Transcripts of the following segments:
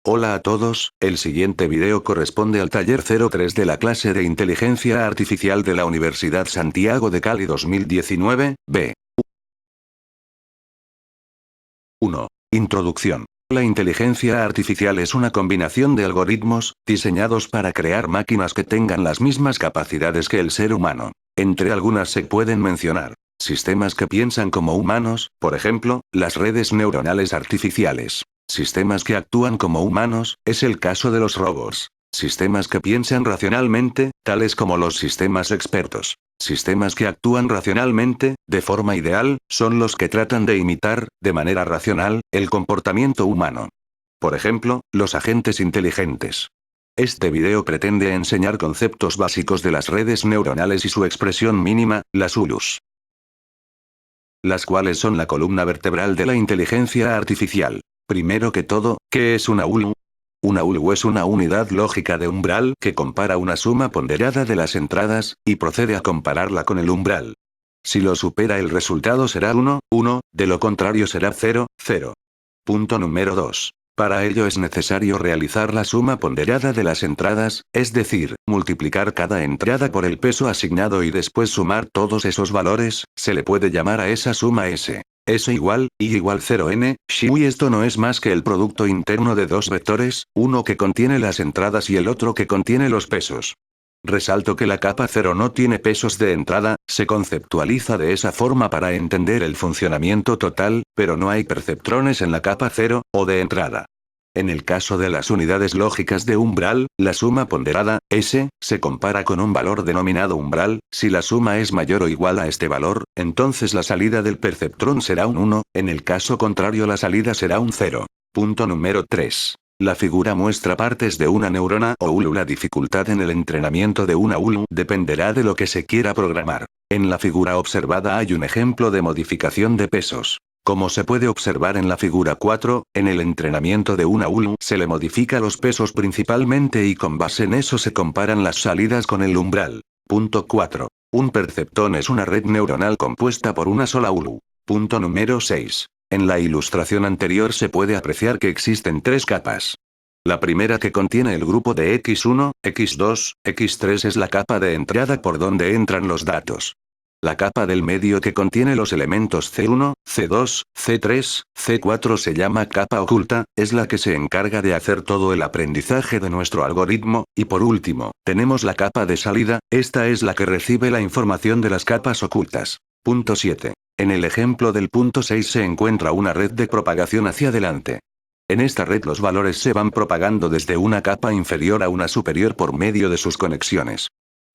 Hola a todos, el siguiente video corresponde al taller 03 de la clase de Inteligencia Artificial de la Universidad Santiago de Cali 2019, B. 1. Introducción. La inteligencia artificial es una combinación de algoritmos, diseñados para crear máquinas que tengan las mismas capacidades que el ser humano. Entre algunas se pueden mencionar sistemas que piensan como humanos, por ejemplo, las redes neuronales artificiales. Sistemas que actúan como humanos, es el caso de los robots. Sistemas que piensan racionalmente, tales como los sistemas expertos. Sistemas que actúan racionalmente, de forma ideal, son los que tratan de imitar, de manera racional, el comportamiento humano. Por ejemplo, los agentes inteligentes. Este video pretende enseñar conceptos básicos de las redes neuronales y su expresión mínima, las ULUs. Las cuales son la columna vertebral de la inteligencia artificial. Primero que todo, ¿qué es una ULU? Una ULU es una unidad lógica de umbral que compara una suma ponderada de las entradas, y procede a compararla con el umbral. Si lo supera el resultado será 1, 1, de lo contrario será 0, 0. Punto número 2. Para ello es necesario realizar la suma ponderada de las entradas, es decir, multiplicar cada entrada por el peso asignado y después sumar todos esos valores, se le puede llamar a esa suma S. S igual, I igual 0n, y esto no es más que el producto interno de dos vectores, uno que contiene las entradas y el otro que contiene los pesos. Resalto que la capa 0 no tiene pesos de entrada, se conceptualiza de esa forma para entender el funcionamiento total, pero no hay perceptrones en la capa 0, o de entrada. En el caso de las unidades lógicas de umbral, la suma ponderada, S, se compara con un valor denominado umbral. Si la suma es mayor o igual a este valor, entonces la salida del perceptrón será un 1, en el caso contrario la salida será un 0. Punto número 3. La figura muestra partes de una neurona o ULU. La dificultad en el entrenamiento de una ULU dependerá de lo que se quiera programar. En la figura observada hay un ejemplo de modificación de pesos. Como se puede observar en la figura 4, en el entrenamiento de una ULU se le modifica los pesos principalmente y con base en eso se comparan las salidas con el umbral. Punto 4. Un perceptrón es una red neuronal compuesta por una sola ULU. Punto número 6. En la ilustración anterior se puede apreciar que existen tres capas. La primera, que contiene el grupo de X1, X2, X3, es la capa de entrada por donde entran los datos. La capa del medio, que contiene los elementos C1, C2, C3, C4, se llama capa oculta, es la que se encarga de hacer todo el aprendizaje de nuestro algoritmo, y por último, tenemos la capa de salida, esta es la que recibe la información de las capas ocultas. Punto 7. En el ejemplo del punto 6 se encuentra una red de propagación hacia adelante. En esta red los valores se van propagando desde una capa inferior a una superior por medio de sus conexiones.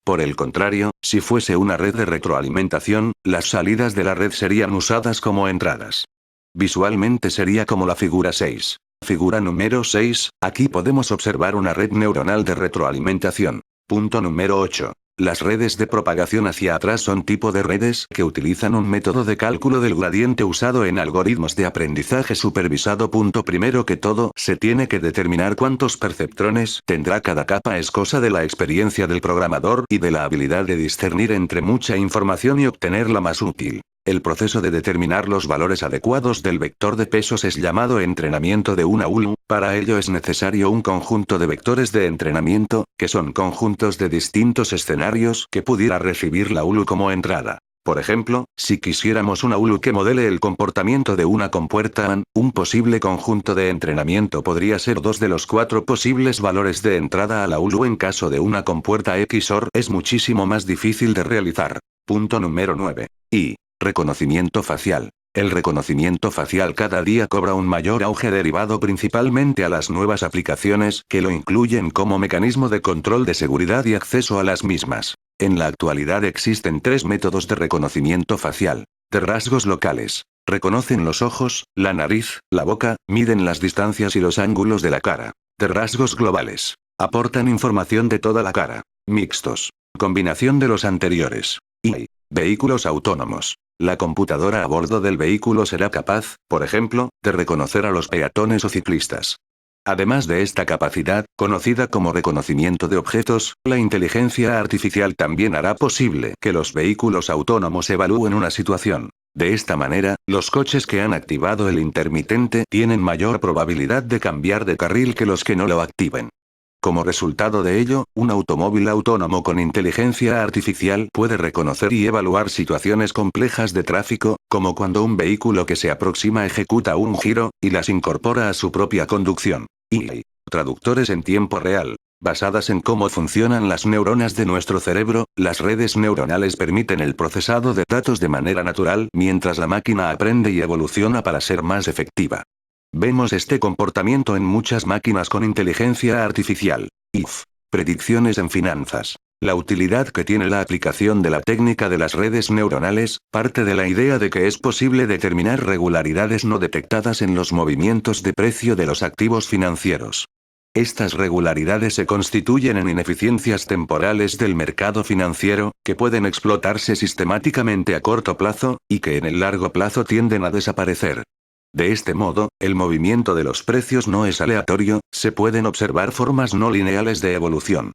Por el contrario, si fuese una red de retroalimentación, las salidas de la red serían usadas como entradas. Visualmente sería como la figura 6. Figura número 6, aquí podemos observar una red neuronal de retroalimentación. Punto número 8. Las redes de propagación hacia atrás son tipo de redes que utilizan un método de cálculo del gradiente usado en algoritmos de aprendizaje supervisado. Primero que todo, se tiene que determinar cuántos perceptrones tendrá cada capa. Es cosa de la experiencia del programador y de la habilidad de discernir entre mucha información y obtener la más útil. El proceso de determinar los valores adecuados del vector de pesos es llamado entrenamiento de una ULU. Para ello es necesario un conjunto de vectores de entrenamiento, que son conjuntos de distintos escenarios que pudiera recibir la ULU como entrada. Por ejemplo, si quisiéramos una ULU que modele el comportamiento de una compuerta AND, un posible conjunto de entrenamiento podría ser 2 de los 4 posibles valores de entrada a la ULU. En caso de una compuerta XOR es muchísimo más difícil de realizar. Punto número 9. Y reconocimiento facial. El reconocimiento facial cada día cobra un mayor auge derivado principalmente a las nuevas aplicaciones que lo incluyen como mecanismo de control de seguridad y acceso a las mismas. En la actualidad existen tres métodos de reconocimiento facial. De rasgos locales. Reconocen los ojos, la nariz, la boca, miden las distancias y los ángulos de la cara. De rasgos globales. Aportan información de toda la cara. Mixtos. Combinación de los anteriores. Y vehículos autónomos. La computadora a bordo del vehículo será capaz, por ejemplo, de reconocer a los peatones o ciclistas. Además de esta capacidad, conocida como reconocimiento de objetos, la inteligencia artificial también hará posible que los vehículos autónomos evalúen una situación. De esta manera, los coches que han activado el intermitente tienen mayor probabilidad de cambiar de carril que los que no lo activen. Como resultado de ello, un automóvil autónomo con inteligencia artificial puede reconocer y evaluar situaciones complejas de tráfico, como cuando un vehículo que se aproxima ejecuta un giro, y las incorpora a su propia conducción. Y traductores en tiempo real. Basadas en cómo funcionan las neuronas de nuestro cerebro, las redes neuronales permiten el procesado de datos de manera natural mientras la máquina aprende y evoluciona para ser más efectiva. Vemos este comportamiento en muchas máquinas con inteligencia artificial. Predicciones en finanzas. La utilidad que tiene la aplicación de la técnica de las redes neuronales, parte de la idea de que es posible determinar regularidades no detectadas en los movimientos de precio de los activos financieros. Estas regularidades se constituyen en ineficiencias temporales del mercado financiero, que pueden explotarse sistemáticamente a corto plazo, y que en el largo plazo tienden a desaparecer. De este modo, el movimiento de los precios no es aleatorio, se pueden observar formas no lineales de evolución.